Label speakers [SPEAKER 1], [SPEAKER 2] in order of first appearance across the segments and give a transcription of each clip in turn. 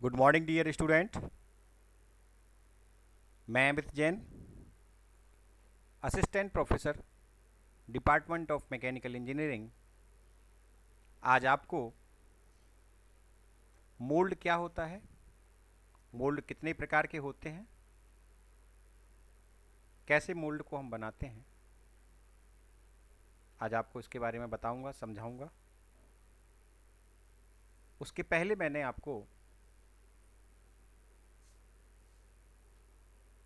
[SPEAKER 1] Good morning dear student. मैं Amit Jain, assistant professor, department of mechanical engineering. आज आपको mould क्या होता है, मोल्ड कितने प्रकार के होते हैं, कैसे मोल्ड को हम बनाते हैं, आज आपको इसके बारे में बताऊंगा, समझाऊंगा। उसके पहले मैंने आपको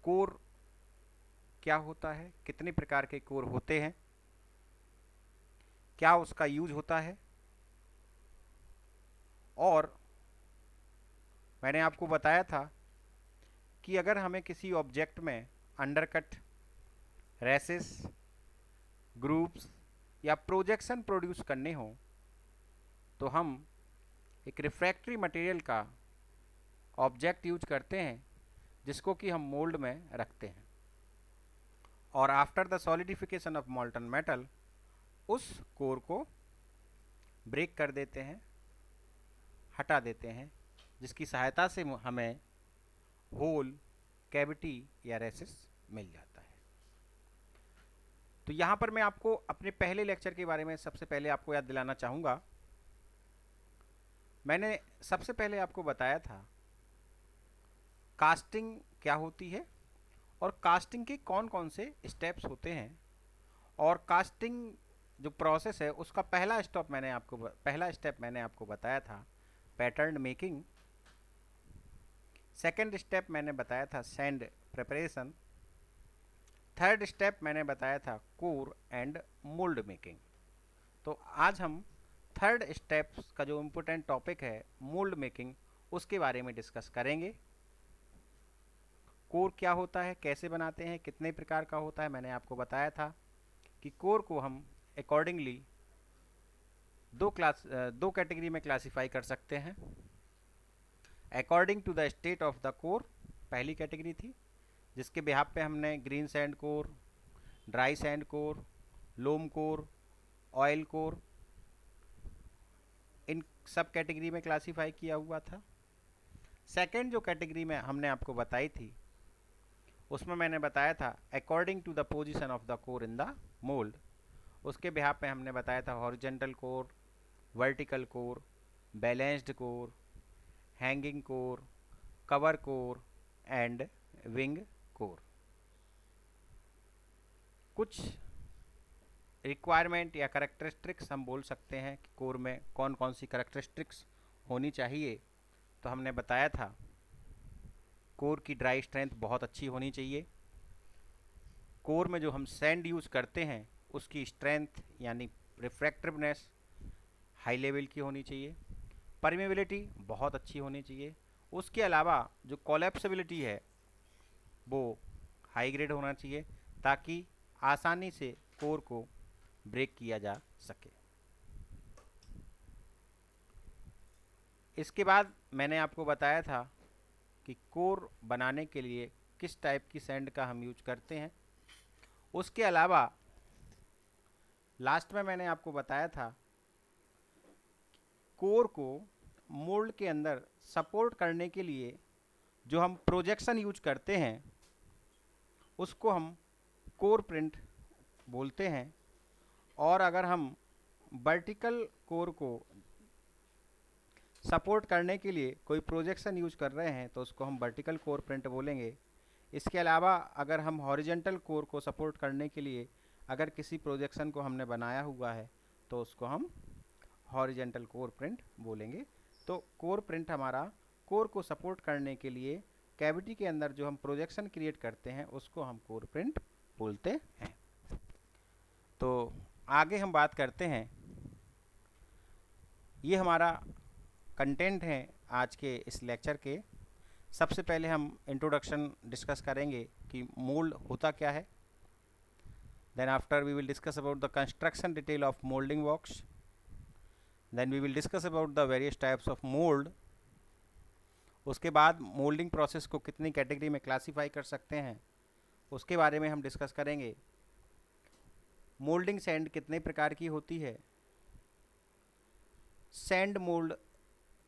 [SPEAKER 1] कोर क्या होता है, कितने प्रकार के कोर होते हैं, क्या उसका यूज होता है, और मैंने आपको बताया था कि अगर हमें किसी ऑब्जेक्ट में अंडरकट, रेसेस, ग्रुप्स या प्रोजेक्शन प्रोड्यूस करने हो तो हम एक रिफ्रैक्टरी मटेरियल का ऑब्जेक्ट यूज करते हैं जिसको कि हम मोल्ड में रखते हैं, और after the solidification of मॉल्टन metal उस कोर को ब्रेक कर देते हैं, हटा देते हैं, जिसकी सहायता से हमें होल, कैविटी या रेसिस मिल जाता है। तो यहाँ पर मैं आपको अपने पहले लेक्चर के बारे में सबसे पहले आपको याद दिलाना चाहूँगा। मैंने सबसे पहले आपको बताया था कास्टिंग क्या होती है और कास्टिंग के कौन कौन से स्टेप्स होते हैं, और कास्टिंग जो प्रोसेस है उसका पहला स्टेप मैंने आपको बताया था पैटर्न मेकिंग। सेकंड स्टेप मैंने बताया था सैंड प्रिपरेशन। थर्ड स्टेप मैंने बताया था कोर एंड मोल्ड मेकिंग। तो आज हम थर्ड स्टेप का जो इम्पोर्टेंट टॉपिक है मोल्ड मेकिंग, उसके बारे में डिस्कस करेंगे। कोर क्या होता है, कैसे बनाते हैं, कितने प्रकार का होता है। मैंने आपको बताया था कि कोर को हम अकॉर्डिंगली दो कैटेगरी में क्लासीफाई कर सकते हैं। According to the state of the core पहली कैटेगरी थी, जिसके बिहाफ पे हमने green sand core, dry sand core, loam core, oil core, इन सब कैटेगरी में क्लासीफाई किया हुआ था। सेकेंड जो कैटेगरी में हमने आपको बताई थी उसमें मैंने बताया था according to the position of the core in the mould. उसके बिहाफ पे हमने बताया था horizontal core, vertical core, balanced core, hanging core, cover core and wing core. कुछ रिक्वायरमेंट या करेक्टरिस्टिक्स हम बोल सकते हैं कि कोर में कौन कौन सी करेक्टरिस्टिक्स होनी चाहिए। तो हमने बताया था कोर की ड्राई स्ट्रेंथ बहुत अच्छी होनी चाहिए। कोर में जो हम सैंड यूज़ करते हैं उसकी स्ट्रेंथ यानी रिफ्रैक्टिवनेस हाई लेवल की होनी चाहिए। परमेबिलिटी बहुत अच्छी होनी चाहिए। उसके अलावा जो कोलैप्सिबिलिटी है वो हाई ग्रेड होना चाहिए ताकि आसानी से कोर को ब्रेक किया जा सके। इसके बाद मैंने आपको बताया था कि कोर बनाने के लिए किस टाइप की सैंड का हम यूज करते हैं। उसके अलावा लास्ट में मैंने आपको बताया था कोर को मोल्ड के अंदर सपोर्ट करने के लिए जो हम प्रोजेक्शन यूज करते हैं उसको हम कोर प्रिंट बोलते हैं, और अगर हम वर्टिकल कोर को सपोर्ट करने के लिए कोई प्रोजेक्शन यूज कर रहे हैं तो उसको हम वर्टिकल कोर प्रिंट बोलेंगे। इसके अलावा अगर हम हॉरिजेंटल कोर को सपोर्ट करने के लिए अगर किसी प्रोजेक्शन को हमने बनाया हुआ है तो उसको हम हॉरिजेंटल कोर प्रिंट बोलेंगे। तो कोर प्रिंट हमारा कोर को सपोर्ट करने के लिए कैविटी के अंदर जो हम प्रोजेक्शन क्रिएट करते हैं उसको हम कोर प्रिंट बोलते हैं। तो आगे हम बात करते हैं, ये हमारा कंटेंट है आज के इस लेक्चर के। सबसे पहले हम इंट्रोडक्शन डिस्कस करेंगे कि मोल्ड होता क्या है। Then after we will discuss about the construction detail of moulding works. Then we will discuss about the various types of mould. उसके बाद मोल्डिंग प्रोसेस को कितनी कैटेगरी में क्लासीफाई कर सकते हैं उसके बारे में हम डिस्कस करेंगे। मोल्डिंग सैंड कितने प्रकार की होती है, सैंड मोल्ड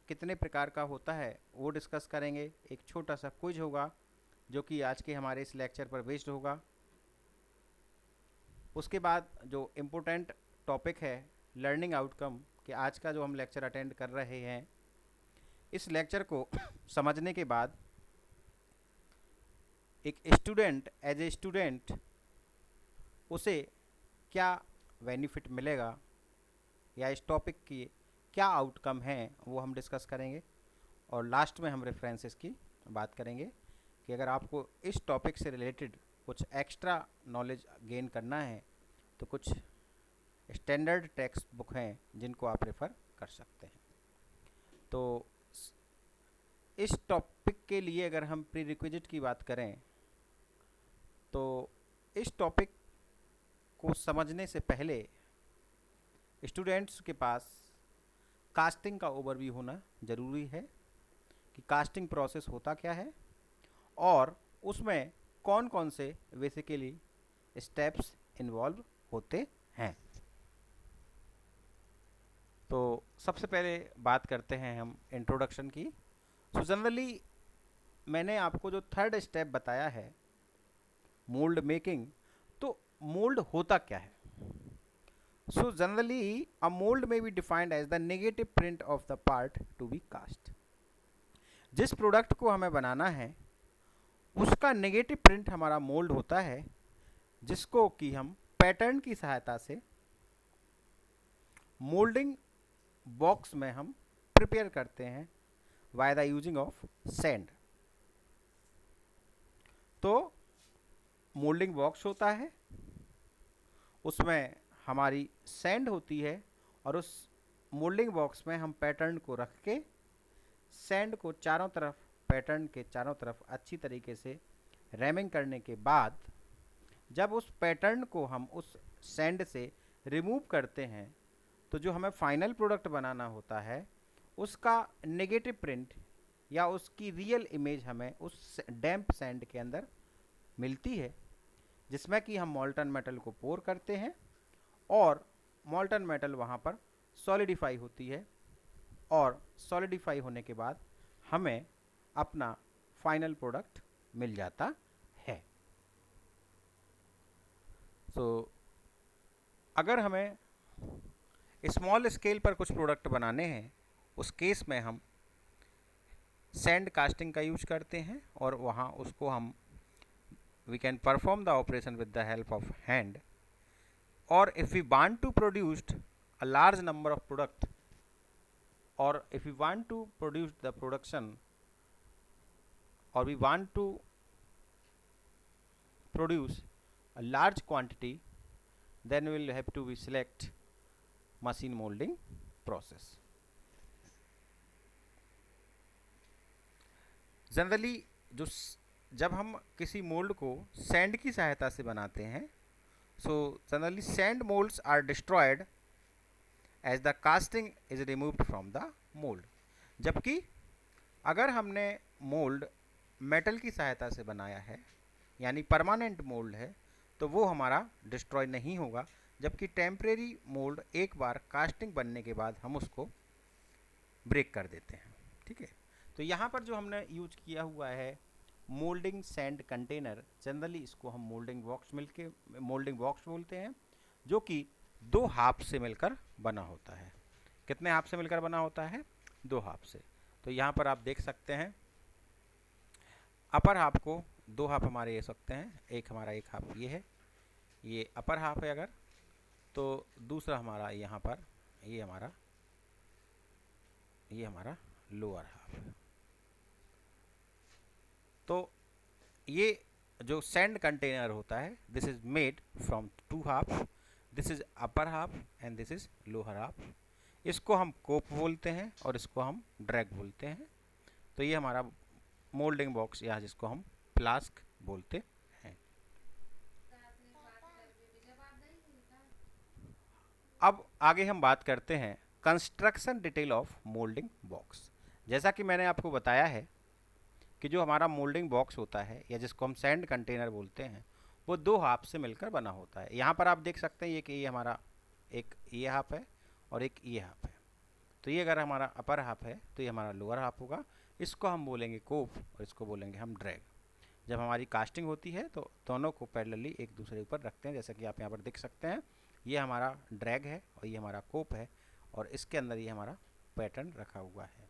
[SPEAKER 1] कितने प्रकार का होता है वो डिस्कस करेंगे। एक छोटा सा क्विज होगा जो कि आज के हमारे इस लेक्चर पर बेस्ड होगा। उसके बाद जो इम्पोर्टेंट टॉपिक है लर्निंग आउटकम, कि आज का जो हम लेक्चर अटेंड कर रहे हैं, इस लेक्चर को समझने के बाद एक स्टूडेंट एज ए स्टूडेंट उसे क्या बेनिफिट मिलेगा या इस टॉपिक की क्या आउटकम हैं वो हम डिस्कस करेंगे। और लास्ट में हम रेफरेंसेस की बात करेंगे कि अगर आपको इस टॉपिक से रिलेटेड कुछ एक्स्ट्रा नॉलेज गेन करना है तो कुछ स्टैंडर्ड टेक्स्ट बुक हैं जिनको आप रेफ़र कर सकते हैं। तो इस टॉपिक के लिए अगर हम प्री रिक्विजिट की बात करें तो इस टॉपिक को समझने से पहले स्टूडेंट्स के पास कास्टिंग का ओवरव्यू होना ज़रूरी है कि कास्टिंग प्रोसेस होता क्या है और उसमें कौन कौन से बेसिकली स्टेप्स इन्वॉल्व होते हैं। तो सबसे पहले बात करते हैं हम इंट्रोडक्शन की। सो जनरली मैंने आपको जो थर्ड स्टेप बताया है मोल्ड मेकिंग, तो मोल्ड होता क्या है। So generally a mould may be defined as the negative print of the part to be cast. जिस प्रोडक्ट को हमें बनाना है उसका नेगेटिव प्रिंट हमारा मोल्ड होता है, जिसको कि हम पैटर्न की सहायता से मोल्डिंग बॉक्स में हम प्रिपेयर करते हैं by the using of sand. तो मोल्डिंग बॉक्स होता है, उसमें हमारी सैंड होती है और उस मोल्डिंग बॉक्स में हम पैटर्न को रख के सैंड को चारों तरफ, पैटर्न के चारों तरफ अच्छी तरीके से रैमिंग करने के बाद जब उस पैटर्न को हम उस सैंड से रिमूव करते हैं तो जो हमें फाइनल प्रोडक्ट बनाना होता है उसका नेगेटिव प्रिंट या उसकी रियल इमेज हमें उस डैम्प सैंड के अंदर मिलती है, जिसमें कि हम मॉल्टन मेटल को पोर करते हैं और मॉल्टन मेटल वहाँ पर सॉलिडिफाई होती है और सॉलिडिफाई होने के बाद हमें अपना फाइनल प्रोडक्ट मिल जाता है। तो अगर हमें स्मॉल स्केल पर कुछ प्रोडक्ट बनाने हैं उस केस में हम सैंड कास्टिंग का यूज करते हैं और वहाँ उसको हम we can perform the operation with the help of hand, or if we want to produce a large number of product, or if we want to produce the production, or we want to produce a large quantity, then we will have to be select machine molding process. Generally जब हम किसी mould को sand की सहायता से बनाते हैं, so generally sand moulds are destroyed as the casting is removed from the mould. जबकि अगर हमने मोल्ड मेटल की सहायता से बनाया है यानी परमानेंट मोल्ड है तो वो हमारा डिस्ट्रॉय नहीं होगा, जबकि टेम्परेरी मोल्ड एक बार कास्टिंग बनने के बाद हम उसको ब्रेक कर देते हैं। ठीक है, तो यहाँ पर जो हमने यूज किया हुआ है मोल्डिंग सैंड कंटेनर, जनरली इसको हम मोल्डिंग बॉक्स बोलते हैं, जो कि 2 हाफ से मिलकर बना होता है। कितने हाफ से मिलकर बना होता है? 2 हाफ से। तो यहाँ पर आप देख सकते हैं अपर हाफ को 2 हाफ हमारे ये सकते हैं, एक हमारा एक हाफ ये है, ये अपर हाफ है अगर, तो दूसरा हमारा यहाँ पर ये हमारा लोअर हाफ है। तो ये जो सैंड कंटेनर होता है this is made from 2 half, this is upper half and this is lower half. इसको हम कोप बोलते हैं और इसको हम ड्रैग बोलते हैं। तो ये हमारा मोल्डिंग बॉक्स या जिसको हम फ्लास्क बोलते हैं। अब आगे हम बात करते हैं construction detail of moulding box. जैसा कि मैंने आपको बताया है कि जो हमारा मोल्डिंग बॉक्स होता है या जिसको हम सैंड कंटेनर बोलते हैं वो 2 हाफ से मिलकर बना होता है। यहाँ पर आप देख सकते हैं कि ये हमारा एक ये हाफ है और एक ये हाफ है। तो ये अगर हमारा अपर हाफ है तो ये हमारा लोअर हाफ होगा, इसको हम बोलेंगे कोप और इसको बोलेंगे हम ड्रैग। जब हमारी कास्टिंग होती है तो दोनों को पैरेलली एक दूसरे ऊपर रखते हैं, जैसा कि आप यहाँ पर देख सकते हैं। ये हमारा ड्रैग है और ये हमारा कोप है और इसके अंदर ये हमारा पैटर्न रखा हुआ है।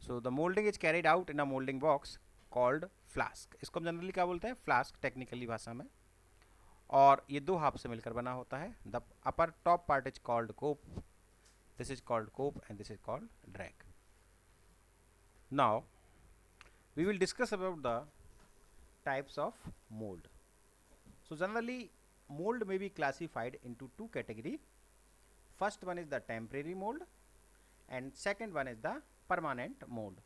[SPEAKER 1] So the moulding is carried out in a moulding box called flask. इसको हम जनरली क्या बोलते हैं, फ्लास्क टेक्निकली भाषा में। और ये दो हाफ से मिलकर बना होता है। The upper top part is called cope, this is called cope and this is called drag. Now we will discuss about the types of mold. So generally mold may be classified into two categories. First one is the temporary mold and second one is the permanent mold.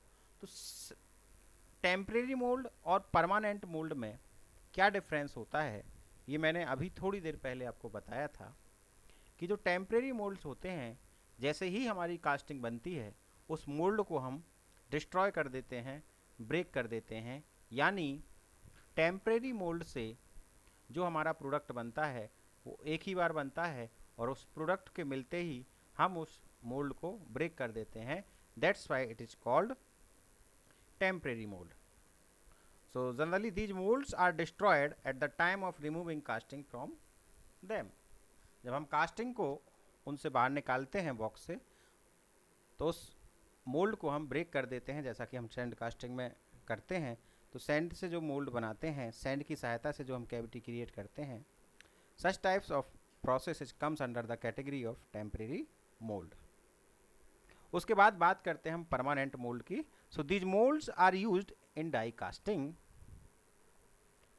[SPEAKER 1] तो temporary mould और permanent mould में क्या difference होता है, ये मैंने अभी थोड़ी देर पहले आपको बताया था कि जो टेम्परेरी मोल्ड्स होते हैं, जैसे ही हमारी कास्टिंग बनती है उस मोल्ड को हम डिस्ट्रॉय कर देते हैं, ब्रेक कर देते हैं। यानी टेम्परेरी मोल्ड से जो हमारा प्रोडक्ट बनता है वो एक ही बार बनता है और उस प्रोडक्ट के मिलते ही हम उस मोल्ड को ब्रेक कर देते हैं। That's why it is called temporary mould. So generally these moulds are destroyed at the time of removing casting from them. जब हम कास्टिंग को उनसे बाहर निकालते हैं बॉक्स से तो उस मोल्ड को हम ब्रेक कर देते हैं, जैसा कि हम सैंड कास्टिंग में करते हैं। तो सैंड से जो मोल्ड बनाते हैं, सैंड की सहायता से जो हम कैविटी क्रिएट करते हैं, such types of process comes under the category of temporary mould. उसके बाद बात करते हैं हम परमानेंट मोल्ड की। So these moulds are used in die casting.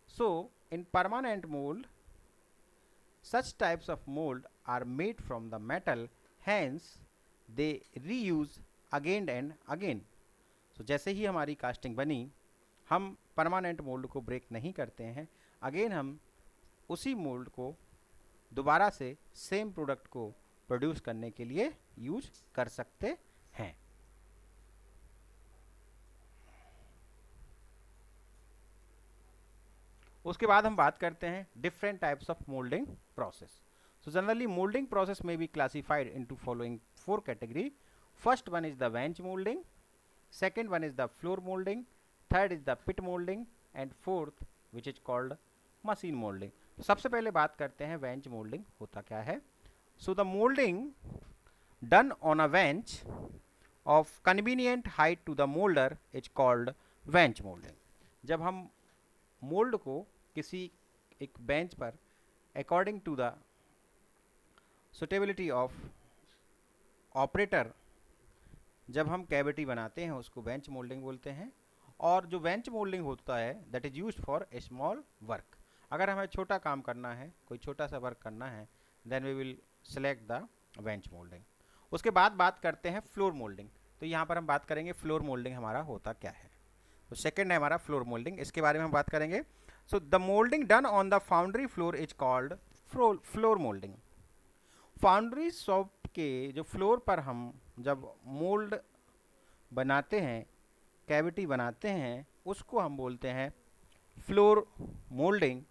[SPEAKER 1] So in permanent mould such types of mould are made from the metal, hence they reuse again and again. So जैसे ही हमारी कास्टिंग बनी, हम permanent mould को break नहीं करते हैं, again हम उसी मोल्ड को दोबारा से सेम प्रोडक्ट को प्रोड्यूस करने के लिए यूज कर सकते हैं। उसके बाद हम बात करते हैं different types of moulding process. So generally moulding process में be classified into following 4 category. First one is the bench moulding, second one is the floor moulding, third is the pit moulding and fourth which is called machine moulding. सबसे पहले बात करते हैं वेंच moulding होता क्या है। So the moulding done on a bench of convenient height to the moulder is called bench moulding. जब हम मोल्ड को किसी एक बेंच पर according to the suitability of operator जब हम कैविटी बनाते हैं उसको बेंच मोल्डिंग बोलते हैं। और जो बेंच मोल्डिंग होता है that is used for a small work. अगर हमें छोटा काम करना है, कोई छोटा सा वर्क करना है, then we will select the bench moulding. उसके बाद बात करते हैं फ्लोर मोल्डिंग। तो यहाँ पर हम बात करेंगे फ्लोर मोल्डिंग हमारा होता क्या है। तो सेकेंड है हमारा फ्लोर मोल्डिंग, इसके बारे में हम बात करेंगे। सो the moulding done on the foundry floor is called floor moulding. Foundry shop के जो फ्लोर पर हम जब मोल्ड बनाते हैं, कैविटी बनाते हैं, उसको हम बोलते हैं floor moulding.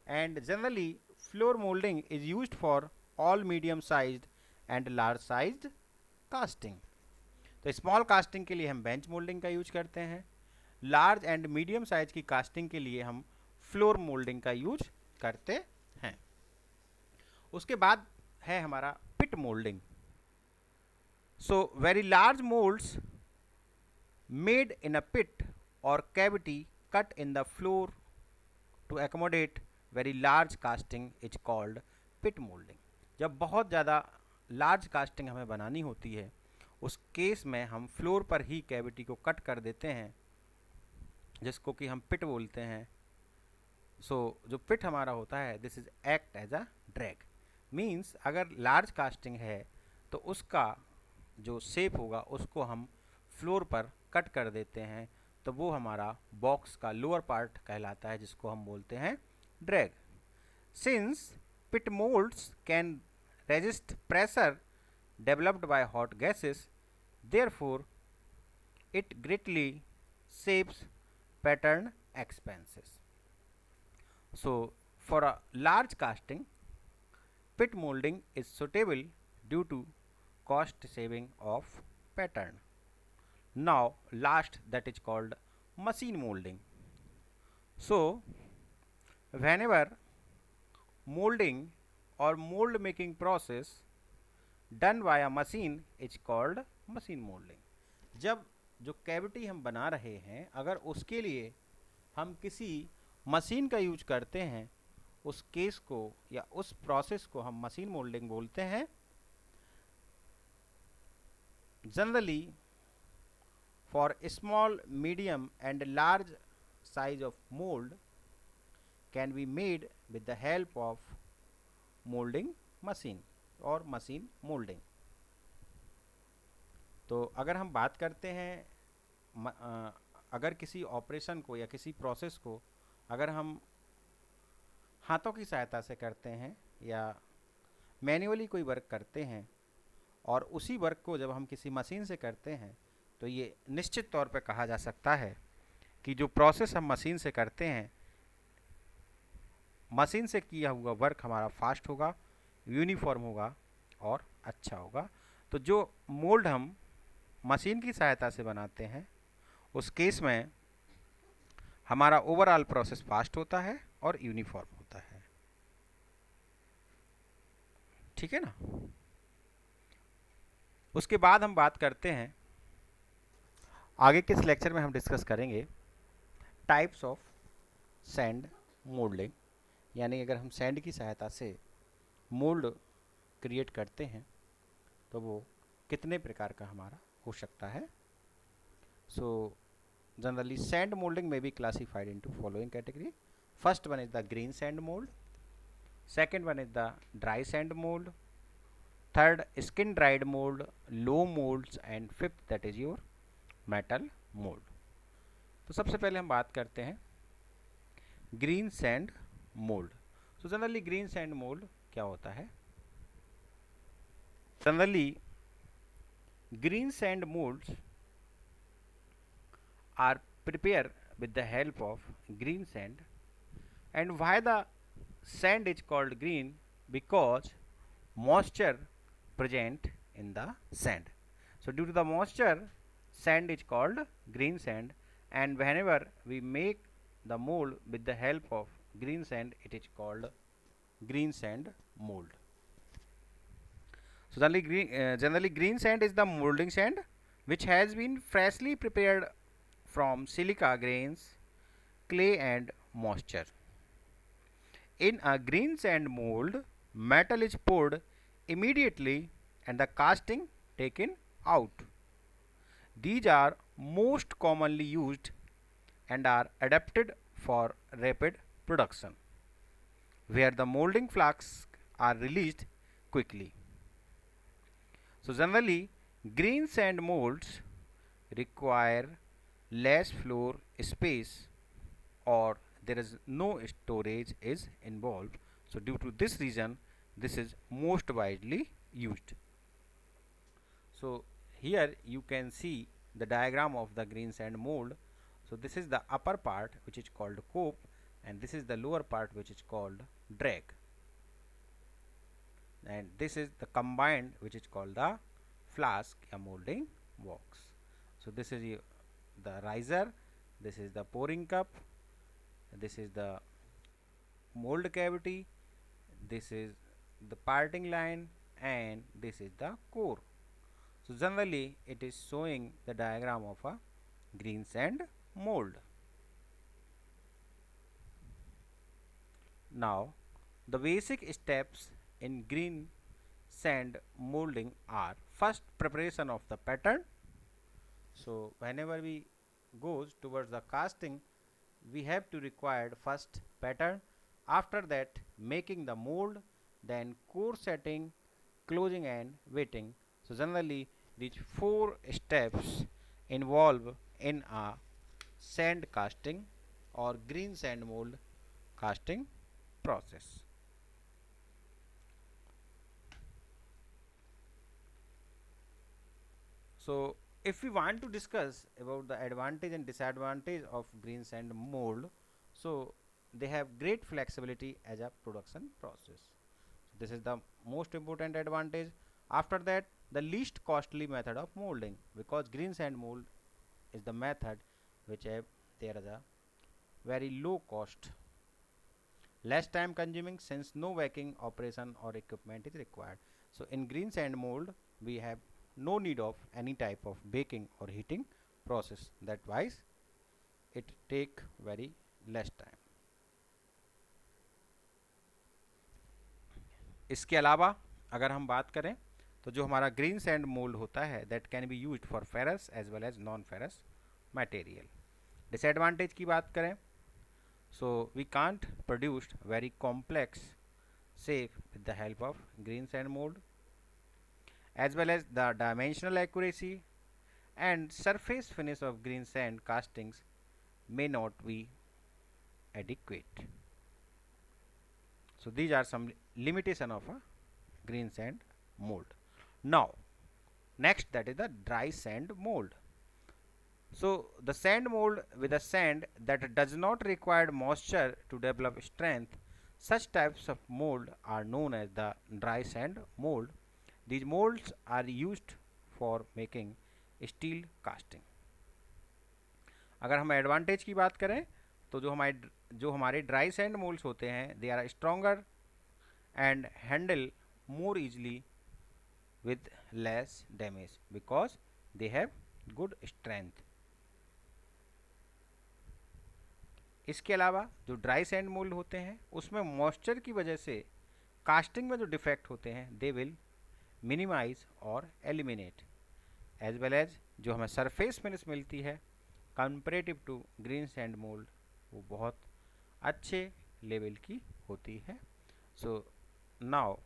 [SPEAKER 1] And generally floor moulding is used for all medium sized and large sized casting. तो स्मॉल कास्टिंग के लिए हम बेंच मोल्डिंग का यूज करते हैं, लार्ज एंड मीडियम साइज की कास्टिंग के लिए हम फ्लोर मोल्डिंग का यूज करते हैं। उसके बाद है हमारा pit moulding. So very large moulds made in a pit or cavity cut in the floor to accommodate very large casting is called pit molding। जब बहुत ज़्यादा लार्ज कास्टिंग हमें बनानी होती है उस केस में हम फ्लोर पर ही कैविटी को कट कर देते हैं, जिसको कि हम पिट बोलते हैं। सो जो पिट हमारा होता है this is act as a drag. Means अगर लार्ज कास्टिंग है तो उसका जो शेप होगा उसको हम फ्लोर पर कट कर देते हैं, तो वो हमारा बॉक्स का लोअर पार्ट कहलाता है, जिसको हम बोलते हैं drag. Since pit moulds can resist pressure developed by hot gases, therefore it greatly saves pattern expenses. So for a large casting pit moulding is suitable due to cost saving of pattern. Now last, that is called machine molding. So whenever molding or mold making process done by a machine is called machine molding. जब जो cavity हम बना रहे हैं अगर उसके लिए हम किसी मशीन का यूज करते हैं, उस केस को या उस प्रोसेस को हम मशीन मोल्डिंग बोलते हैं. Generally for small, medium and large size of mold can be made with the help of molding machine or machine molding. तो अगर हम बात करते हैं अगर किसी ऑपरेशन को या किसी प्रोसेस को अगर हम हाथों की सहायता से करते हैं या मैन्युअली कोई वर्क करते हैं और उसी वर्क को जब हम किसी मशीन से करते हैं तो ये निश्चित तौर पे कहा जा सकता है कि जो प्रोसेस हम मशीन से करते हैं, मशीन से किया हुआ वर्क हमारा फास्ट होगा, यूनिफॉर्म होगा और अच्छा होगा. तो जो मोल्ड हम मशीन की सहायता से बनाते हैं उस केस में हमारा ओवरऑल प्रोसेस फास्ट होता है और यूनिफॉर्म होता है. ठीक है ना. उसके बाद हम बात करते हैं, आगे के इस लेक्चर में हम डिस्कस करेंगे टाइप्स ऑफ सैंड मोल्डिंग, यानी अगर हम सैंड की सहायता से मोल्ड क्रिएट करते हैं तो वो कितने प्रकार का हमारा हो सकता है. सो जनरली सैंड मोल्डिंग में be classified into following category. First one is the green sand mould, second one is the dry sand mould, third skin dried mould, loam moulds and fifth that is your metal mould. तो सबसे पहले हम बात करते हैं green sand mould. So generally green sand mould क्या होता है. Generally green sand moulds are prepare with the help of green sand. And why the sand is called green? Because moisture present in the sand. So due to the moisture, sand is called green sand, and whenever we make the mold with the help of green sand, it is called green sand mold. So generally green sand is the molding sand which has been freshly prepared from silica grains, clay and moisture. In a green sand mold, metal is poured immediately and the casting taken out. These are most commonly used and are adapted for rapid production, where the molding flasks are released quickly. So generally, green sand molds require less floor space or there is no storage is involved. So due to this reason, this is most widely used. So here you can see the diagram of the green sand mold. So this is the upper part which is called cope, and this is the lower part which is called drag, and this is the combined which is called the flask or molding box. So this is the riser, this is the pouring cup, this is the mold cavity, this is the parting line, and this is the core. So generally it is showing the diagram of a green sand mold. Now the basic steps in green sand molding are: first, preparation of the pattern. So whenever we goes towards the casting, we have to require first pattern, after that making the mold, then core setting, closing and wetting. So generally these 4 steps involve in a sand casting or green sand mold casting process. So if we want to discuss about the advantage and disadvantage of green sand mold, so they have great flexibility as a production process. So this is the most important advantage. After that, the least costly method of molding, because green sand mold is the method which there is a very low cost, less time consuming, since no baking operation or equipment is required. So in green sand mold we have no need of any type of baking or heating process, that wise it take very less time. इसके अलावा अगर हम बात करें तो जो हमारा green sand mould होता है that can be used for ferrous as well as non ferrous material. Disadvantage की बात करें, so we can't produce very complex shape with the help of green sand mold, as well as the dimensional accuracy and surface finish of green sand castings may not be adequate. So these are some limitation of a green sand mold. Now next, that is the dry sand mold. So the sand mold with a sand that does not require moisture to develop strength, such types of mold are known as the dry sand mold. These molds are used for making steel casting. अगर हम advantage की बात करें तो जो हमारे dry sand moulds होते हैं they are stronger and handle more easily with less damage because they have good strength. इसके अलावा जो ड्राई सैंड मोल्ड होते हैं उसमें मॉइस्चर की वजह से कास्टिंग में जो डिफेक्ट होते हैं दे विल मिनिमाइज और एलिमिनेट, एज वेल एज जो हमें सरफेस फिनिश मिलती है comparative to green sand mould वो बहुत अच्छे लेवल की होती है. सो नाउ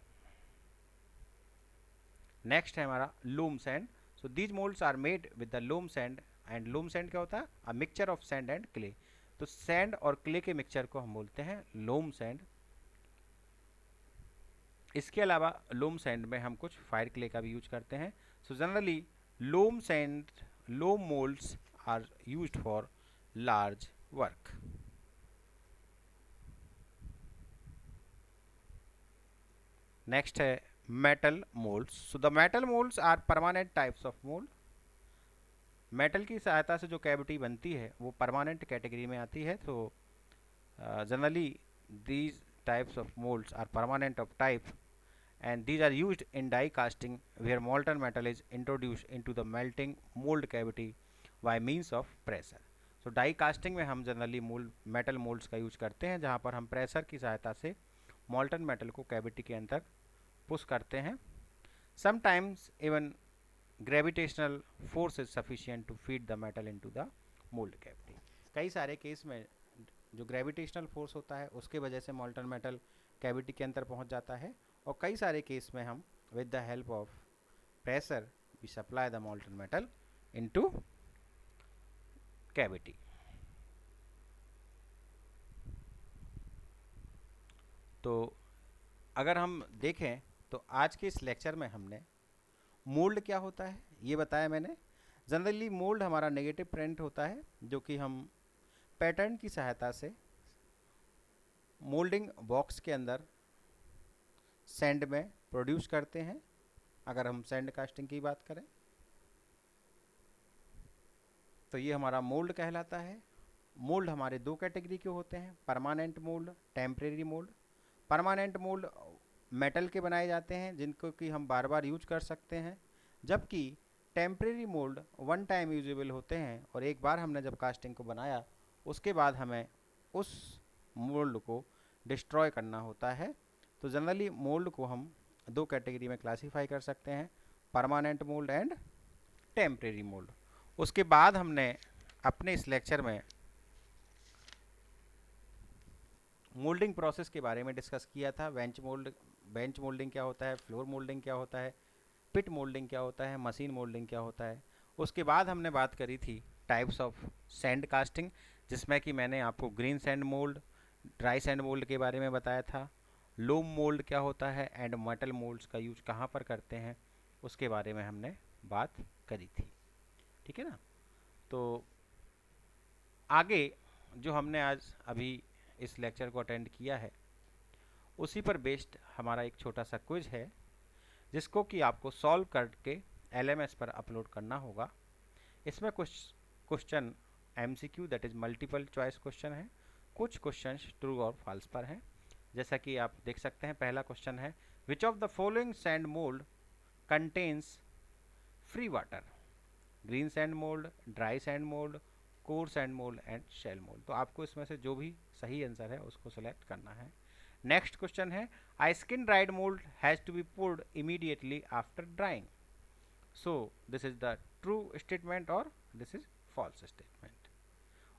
[SPEAKER 1] नेक्स्ट है हमारा loam sand. So these moulds are made with the loam sand, and loam sand क्या होता है? A mixture of sand and clay. तो सैंड और क्ले के मिक्सचर को हम बोलते हैं लूम सैंड. इसके अलावा लूम सैंड में हम कुछ फायर क्ले का भी यूज करते हैं. So generally loam sand, loam moulds are used for large work. Next है metal molds. So the metal molds are permanent types of mold. Metal की सहायता से जो कैविटी बनती है वो परमानेंट कैटेगरी में आती है. तो generally these types of molds are permanent of type and these are used in die casting where molten metal is introduced into the melting mold cavity by means of pressure. So die casting में हम generally metal moulds का use करते हैं जहाँ पर हम pressure की सहायता से मॉल्टन मेटल को कैविटी के अंदर पुश करते हैं. Sometimes even gravitational force is sufficient to feed the metal into the mould cavity. कई सारे केस में जो ग्रेविटेशनल फोर्स होता है उसके वजह से मॉल्टन मेटल कैविटी के अंदर पहुंच जाता है, और कई सारे केस में हम with the help of pressure we supply the molten metal into cavity. तो अगर हम देखें तो आज के इस लेक्चर में हमने मोल्ड क्या होता है ये बताया मैंने. जनरली मोल्ड हमारा नेगेटिव प्रिंट होता है जो कि हम पैटर्न की सहायता से मोल्डिंग बॉक्स के अंदर सैंड में प्रोड्यूस करते हैं. अगर हम सैंड कास्टिंग की बात करें तो ये हमारा मोल्ड कहलाता है. मोल्ड हमारे दो कैटेगरी के होते हैं, permanent mould, temporary mould. Permanent mould metal के बनाए जाते हैं जिनको कि हम बार बार यूज कर सकते हैं, जबकि temporary mould one time usable होते हैं और एक बार हमने जब कास्टिंग को बनाया उसके बाद हमें उस मोल्ड को डिस्ट्रॉय करना होता है. तो जनरली मोल्ड को हम दो कैटेगरी में क्लासीफाई कर सकते हैं, permanent mould and temporary mould. उसके बाद हमने अपने इस लेक्चर में मोल्डिंग प्रोसेस के बारे में डिस्कस किया था. बेंच मोल्डिंग क्या होता है, फ्लोर मोल्डिंग क्या होता है, पिट मोल्डिंग क्या होता है, मशीन मोल्डिंग क्या होता है. उसके बाद हमने बात करी थी टाइप्स ऑफ सैंड कास्टिंग, जिसमें कि मैंने आपको green sand mould, dry sand mould के बारे में बताया था. लूम मोल्ड क्या होता है एंड मेटल मोल्ड्स का यूज कहाँ पर करते हैं उसके बारे में हमने बात करी थी. ठीक है ना. तो आगे जो हमने आज अभी इस लेक्चर को अटेंड किया है उसी पर बेस्ड हमारा एक छोटा सा क्विज है जिसको कि आपको सॉल्व करके LMS पर अपलोड करना होगा। इसमें कुछ question MCQ that is multiple choice question है, कुछ क्वेश्चन ट्रू और फॉल्स पर हैं। जैसा कि आप देख सकते हैं, पहला क्वेश्चन है which of the following sand mould contains free water? Green sand mould, dry sand mould, core sand mould and shell mould. तो आपको इसमें से जो भी सही आंसर है उसको सिलेक्ट करना है। नेक्स्ट क्वेश्चन है I skin dried mould has to be pulled immediately after drying. So this is the true statement और दिस इज फॉल्स स्टेटमेंट।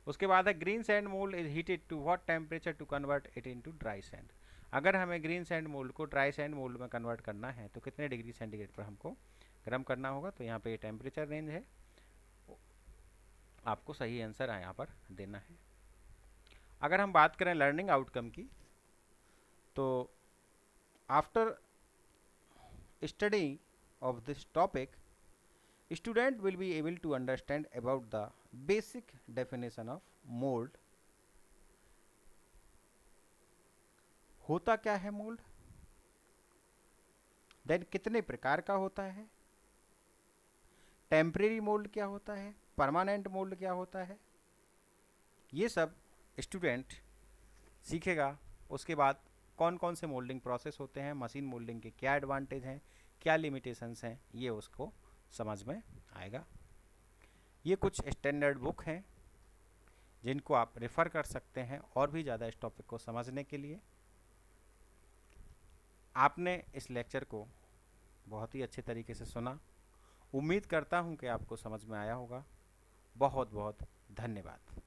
[SPEAKER 1] उसके बाद है green sand mould is heated to what temperature to convert it into dry sand. अगर हमें green sand mould को dry sand mould में convert करना है तो कितने डिग्री सेंटीग्रेड पर हमको गर्म करना होगा? तो यहाँ पे ये टेम्परेचर रेंज है, आपको सही आंसर यहाँ पर देना है। अगर हम बात करें लर्निंग आउटकम की, तो after study of this topic student will be able to understand about the basic definition of mould. होता क्या है मोल्ड, देन कितने प्रकार का होता है, टेम्परेरी मोल्ड क्या होता है, परमानेंट मोल्ड क्या होता है, ये सब स्टूडेंट सीखेगा। उसके बाद कौन कौन से मोल्डिंग प्रोसेस होते हैं, मशीन मोल्डिंग के क्या एडवांटेज हैं, क्या लिमिटेशंस हैं, ये उसको समझ में आएगा। ये कुछ स्टैंडर्ड बुक हैं जिनको आप रेफ़र कर सकते हैं और भी ज़्यादा इस टॉपिक को समझने के लिए। आपने इस लेक्चर को बहुत ही अच्छे तरीके से सुना। उम्मीद करता हूँ कि आपको समझ में आया होगा। बहुत बहुत धन्यवाद।